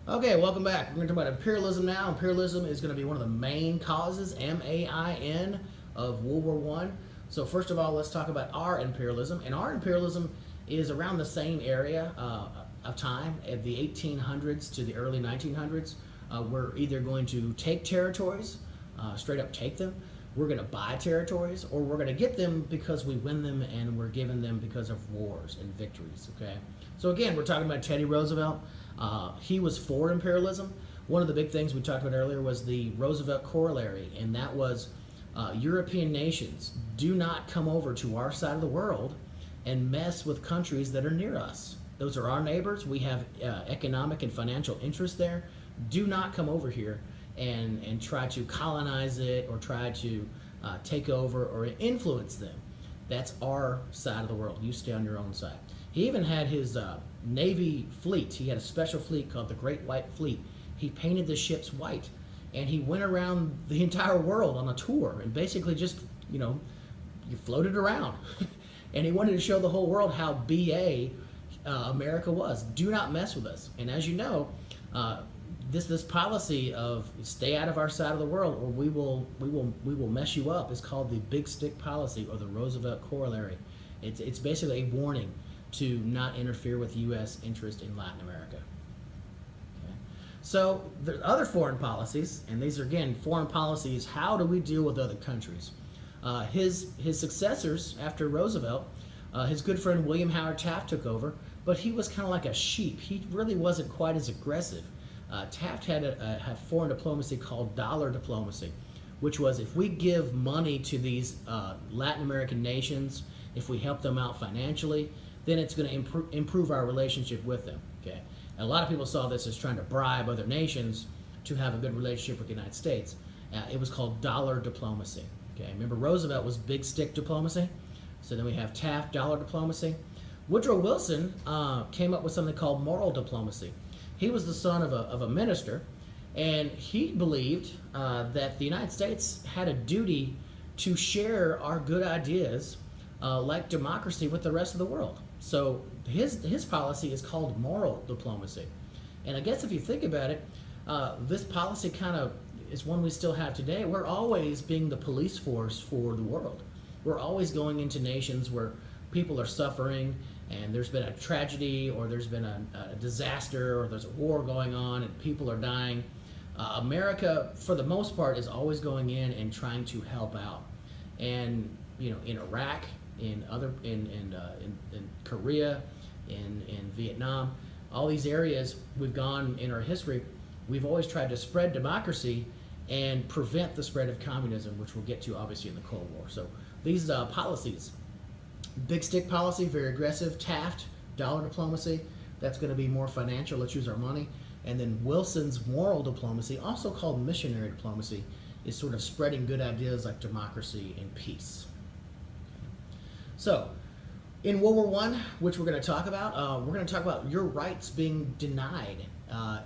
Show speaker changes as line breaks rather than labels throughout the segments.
Okay, welcome back. We're going to talk about imperialism now. Imperialism is going to be one of the main causes, M-A-I-N, of World War One. So first of all, let's talk about our imperialism. And our imperialism is around the same area of time, at the 1800s to the early 1900s. We're either going to take territories, straight up take them, we're going to buy territories, or we're going to get them because we win them and we're given them because of wars and victories, okay? So again, we're talking about Teddy Roosevelt. He was for imperialism. One of the big things we talked about earlier was the Roosevelt corollary, and that was European nations do not come over to our side of the world and mess with countries that are near us. Those are our neighbors. We have economic and financial interest there. Do not come over here and try to colonize it or try to take over or influence them. That's our side of the world. You stay on your own side. He even had his Navy fleet. He had a special fleet called the Great White Fleet. He painted the ships white, and he went around the entire world on a tour and basically just, you floated around. And he wanted to show the whole world how BA America was. Do not mess with us. And as you know, this policy of stay out of our side of the world or we will mess you up is called the big stick policy or the Roosevelt corollary. It's basically a warning to not interfere with U.S. interest in Latin America. Okay. So the other foreign policies, and these are again foreign policies. How do we deal with other countries? His successors after Roosevelt, his good friend William Howard Taft took over, but he was kind of like a sheep. He really wasn't quite as aggressive. Taft had foreign diplomacy called dollar diplomacy, which was if we give money to these Latin American nations, if we help them out financially, then it's going to improve our relationship with them. Okay, and a lot of people saw this as trying to bribe other nations to have a good relationship with the United States. It was called dollar diplomacy. Okay, remember Roosevelt was big stick diplomacy, so then we have Taft, dollar diplomacy. Woodrow Wilson came up with something called moral diplomacy. He was the son of a minister, and he believed that the United States had a duty to share our good ideas like democracy with the rest of the world. So his policy is called moral diplomacy. And I guess if you think about it, this policy kind of is one we still have today. We're always being the police force for the world. We're always going into nations where people are suffering and there's been a tragedy or there's been a disaster or there's a war going on and people are dying. America, for the most part, is always going in and trying to help out. And in Iraq, in Korea, in Vietnam, all these areas we've gone in our history, we've always tried to spread democracy and prevent the spread of communism, which we'll get to obviously in the Cold War. So these policies, big stick policy, very aggressive. Taft, dollar diplomacy, that's going to be more financial, let's use our money. And then Wilson's moral diplomacy, also called missionary diplomacy, is sort of spreading good ideas like democracy and peace. So, in World War I, which we're going to talk about, we're going to talk about your rights being denied.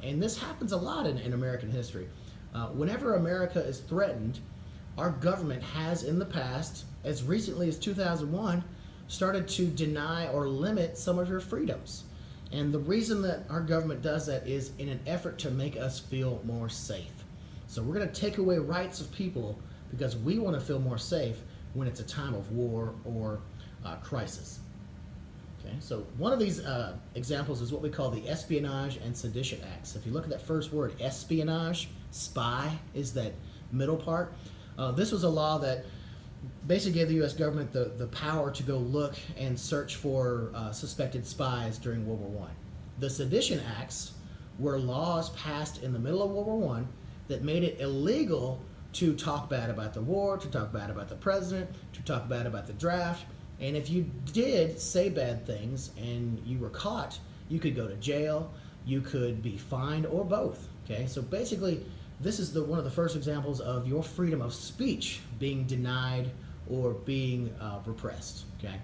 And this happens a lot in American history. Whenever America is threatened, our government has in the past, as recently as 2001, started to deny or limit some of your freedoms. And the reason that our government does that is in an effort to make us feel more safe. So we're going to take away rights of people because we want to feel more safe when it's a time of war or crisis. Okay, so one of these examples is what we call the Espionage and Sedition Acts. If you look at that first word, espionage, spy is that middle part. This was a law that basically gave the U.S. government the power to go look and search for suspected spies during World War I. The Sedition Acts were laws passed in the middle of World War I that made it illegal to talk bad about the war, to talk bad about the president, to talk bad about the draft. And if you did say bad things and you were caught, you could go to jail, you could be fined, or both. Okay, so basically, this is one of the first examples of your freedom of speech being denied or being repressed. Okay,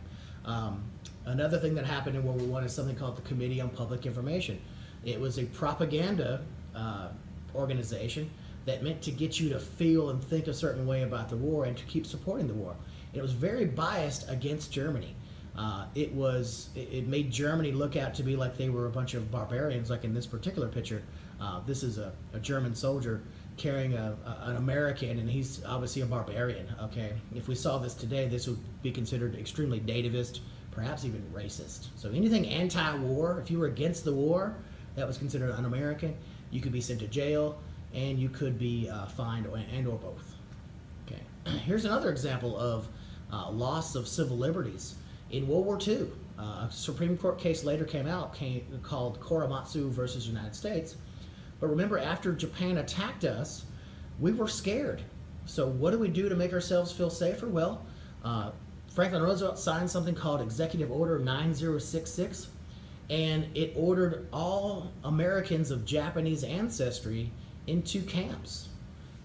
another thing that happened in World War I is something called the Committee on Public Information. It was a propaganda organization that meant to get you to feel and think a certain way about the war and to keep supporting the war. It was very biased against Germany. It made Germany look out to be like they were a bunch of barbarians, like in this particular picture. This is a German soldier carrying an American, and he's obviously a barbarian. Okay, if we saw this today, this would be considered extremely nativist, perhaps even racist. So anything anti-war, if you were against the war, that was considered un-American. You could be sent to jail, and you could be fined and or both. Okay, here's another example of loss of civil liberties. In World War II, a Supreme Court case later came out called Korematsu versus United States. But remember, after Japan attacked us, we were scared. So what do we do to make ourselves feel safer? Well, Franklin Roosevelt signed something called Executive Order 9066, and it ordered all Americans of Japanese ancestry into camps.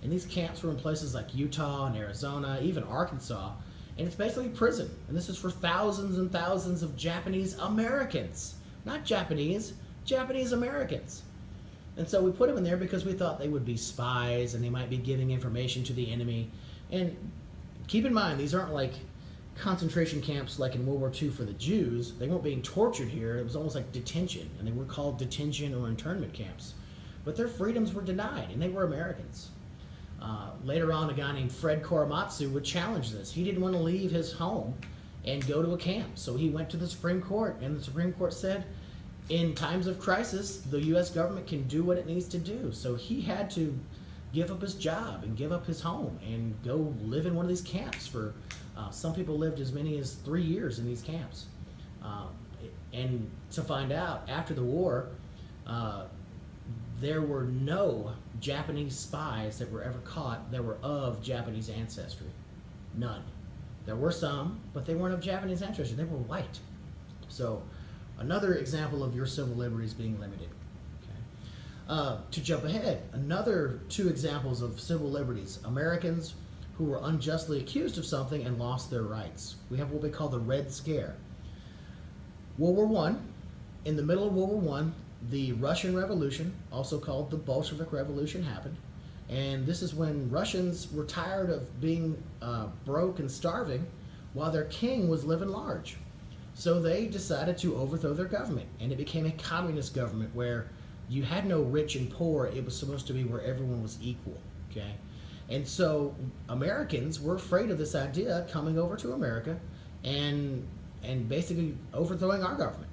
And these camps were in places like Utah and Arizona, even Arkansas. And it's basically prison. And this is for thousands and thousands of Japanese Americans. Not Japanese, Japanese Americans. And so we put them in there because we thought they would be spies and they might be giving information to the enemy. And keep in mind, these aren't like concentration camps like in World War II for the Jews. They weren't being tortured here. It was almost like detention. And they were called detention or internment camps. But their freedoms were denied, and they were Americans. Later on, a guy named Fred Korematsu would challenge this. He didn't want to leave his home and go to a camp. So he went to the Supreme Court, and the Supreme Court said, in times of crisis, the U.S. government can do what it needs to do. So he had to give up his job and give up his home and go live in one of these camps for, some people lived as many as 3 years in these camps. And to find out, after the war, there were no Japanese spies that were ever caught that were of Japanese ancestry. None. There were some, but they weren't of Japanese ancestry. They were white. So another example of your civil liberties being limited. Okay. To jump ahead, another 2 examples of civil liberties. Americans who were unjustly accused of something and lost their rights. We have what we call the Red Scare. World War I, in the middle of World War I, the Russian Revolution, also called the Bolshevik Revolution, happened. And this is when Russians were tired of being broke and starving while their king was living large. So they decided to overthrow their government, and it became a communist government where you had no rich and poor. It was supposed to be where everyone was equal, okay? And so Americans were afraid of this idea coming over to America and basically overthrowing our government.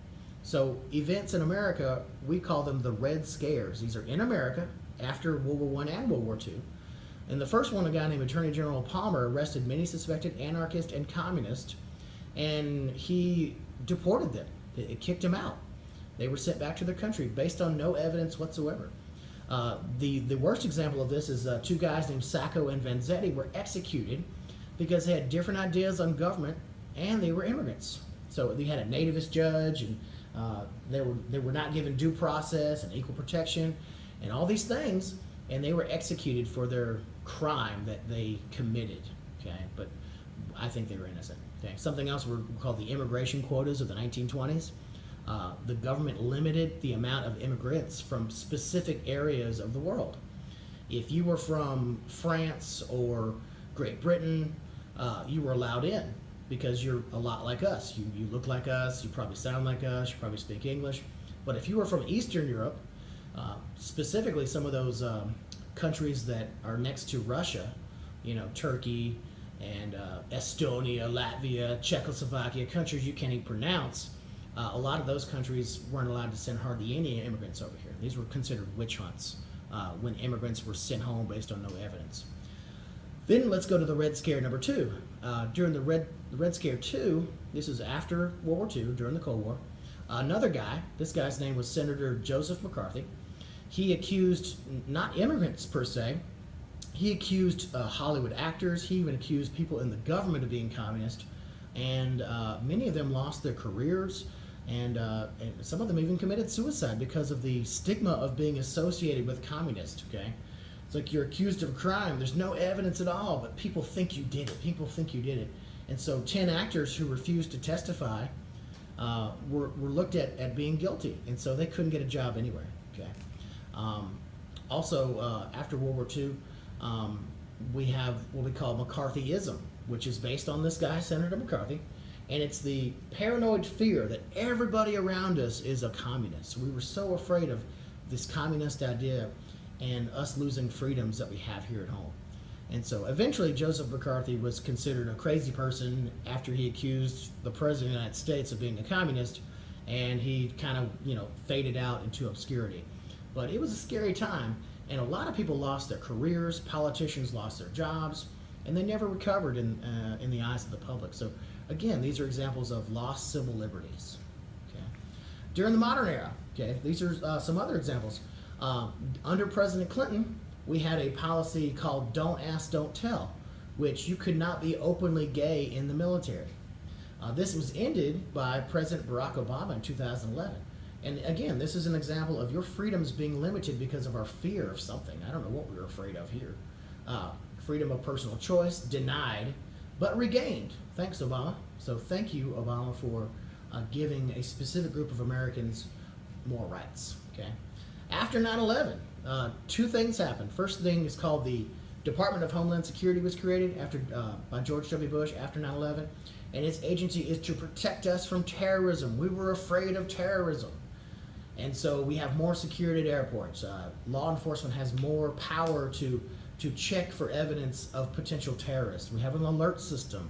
So events in America, we call them the Red Scares. These are in America after World War I and World War II. And the first one, a guy named Attorney General Palmer arrested many suspected anarchists and communists, and he deported them. It kicked them out. They were sent back to their country based on no evidence whatsoever. The worst example of this is 2 guys named Sacco and Vanzetti were executed because they had different ideas on government and they were immigrants. So they had a nativist judge, and they were not given due process and equal protection and all these things, and they were executed for their crime that they committed. Okay, but I think they were innocent. Okay, something else we called the immigration quotas of the 1920s. The government limited the amount of immigrants from specific areas of the world. If you were from France or Great Britain, you were allowed in because you're a lot like us. You look like us, you probably sound like us, you probably speak English. But if you were from Eastern Europe, specifically some of those countries that are next to Russia, Turkey and Estonia, Latvia, Czechoslovakia, countries you can't even pronounce, a lot of those countries weren't allowed to send hardly any immigrants over here. These were considered witch hunts when immigrants were sent home based on no evidence. Then let's go to the Red Scare number 2. During the Red Scare 2, this is after World War II, during the Cold War, another guy, this guy's name was Senator Joseph McCarthy. He accused, not immigrants per se, he accused Hollywood actors, he even accused people in the government of being communist, and many of them lost their careers, and some of them even committed suicide because of the stigma of being associated with communists, okay? It's like you're accused of a crime, there's no evidence at all, but people think you did it, And so 10 actors who refused to testify were looked at being guilty, and so they couldn't get a job anywhere, okay? Also, after World War II, we have what we call McCarthyism, which is based on this guy, Senator McCarthy, And it's the paranoid fear that everybody around us is a communist. We were so afraid of this communist idea and us losing freedoms that we have here at home. And so eventually Joseph McCarthy was considered a crazy person after he accused the President of the United States of being a communist, and he kind of, faded out into obscurity. But it was a scary time, and a lot of people lost their careers, politicians lost their jobs, and they never recovered in the eyes of the public. So again, these are examples of lost civil liberties. Okay. During the modern era, okay, these are some other examples. Under President Clinton, we had a policy called Don't Ask, Don't Tell, which you could not be openly gay in the military. This was ended by President Barack Obama in 2011. And again, this is an example of your freedoms being limited because of our fear of something. I don't know what we were afraid of here. Freedom of personal choice denied, but regained. Thanks, Obama. So thank you, Obama, for giving a specific group of Americans more rights. Okay. After 9/11, two things happened. First thing is called the Department of Homeland Security was created by George W. Bush after 9/11, and its agency is to protect us from terrorism. We were afraid of terrorism. And so we have more security at airports. Law enforcement has more power to check for evidence of potential terrorists. We have an alert system.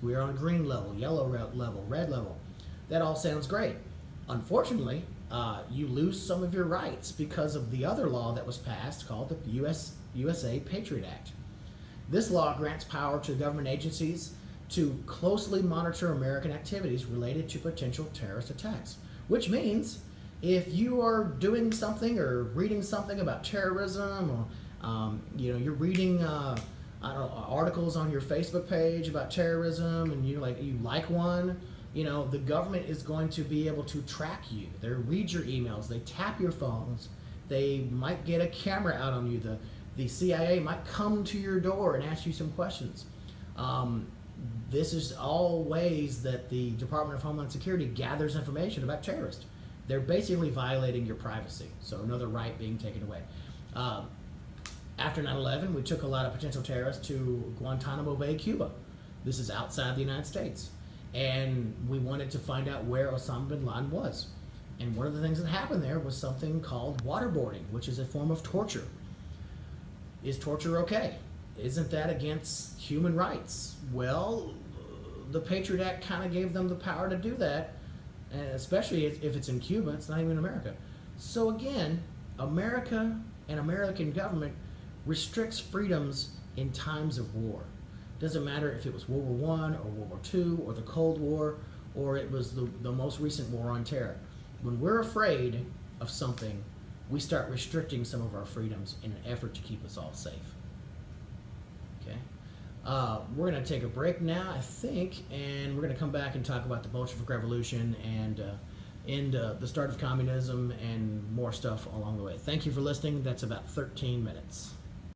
We're on a green level, yellow level, red level. That all sounds great. Unfortunately, you lose some of your rights because of the other law that was passed called the USA Patriot Act. This law grants power to government agencies to closely monitor American activities related to potential terrorist attacks, which means if you are doing something or reading something about terrorism, or you're reading articles on your Facebook page about terrorism, and you like one, the government is going to be able to track you. They read your emails, they tap your phones, they might get a camera out on you. The CIA might come to your door and ask you some questions. This is all ways that the Department of Homeland Security gathers information about terrorists. They're basically violating your privacy, so another right being taken away. After 9/11, we took a lot of potential terrorists to Guantanamo Bay, Cuba. This is outside the United States. And we wanted to find out where Osama bin Laden was. And one of the things that happened there was something called waterboarding, which is a form of torture. Is torture okay? Isn't that against human rights? Well, the Patriot Act kind of gave them the power to do that, and especially if it's in Cuba. It's not even America. So again, America and American government restricts freedoms in times of war. Doesn't matter if it was World War I or World War II or the Cold War or it was the most recent war on terror. When we're afraid of something, we start restricting some of our freedoms in an effort to keep us all safe. Okay, we're going to take a break now, I think, and we're going to come back and talk about the Bolshevik Revolution and the start of communism and more stuff along the way. Thank you for listening. That's about 13 minutes.